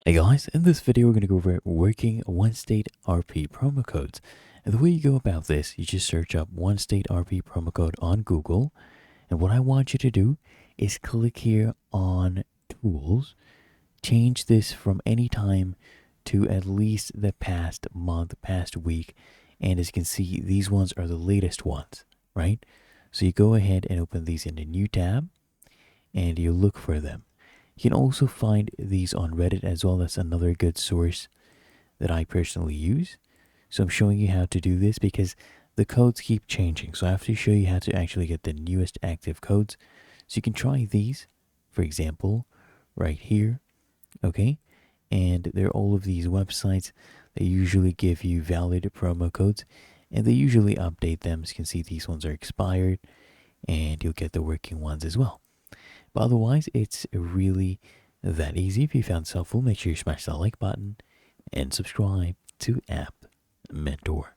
Hey guys, in this video we're going to go over working one-state RP promo codes. And the way you go about this, you just search up one-state RP promo code on Google. And what I want you to do is click here on Tools, change this from any time to at least the past month, past week. And as you can see, these ones are the latest ones, right? So you go ahead and open these in a new tab and you look for them. You can also find these on Reddit as well. That's another good source that I personally use. So I'm showing you how to do this because the codes keep changing. So I have to show you how to actually get the newest active codes. So you can try these, for example, right here. Okay. And there are all of these websites that usually give you valid promo codes and they usually update them. As you can see, these ones are expired and you'll get the working ones as well. But otherwise, it's really that easy. If you found this helpful, make sure you smash that like button and subscribe to App Mentor.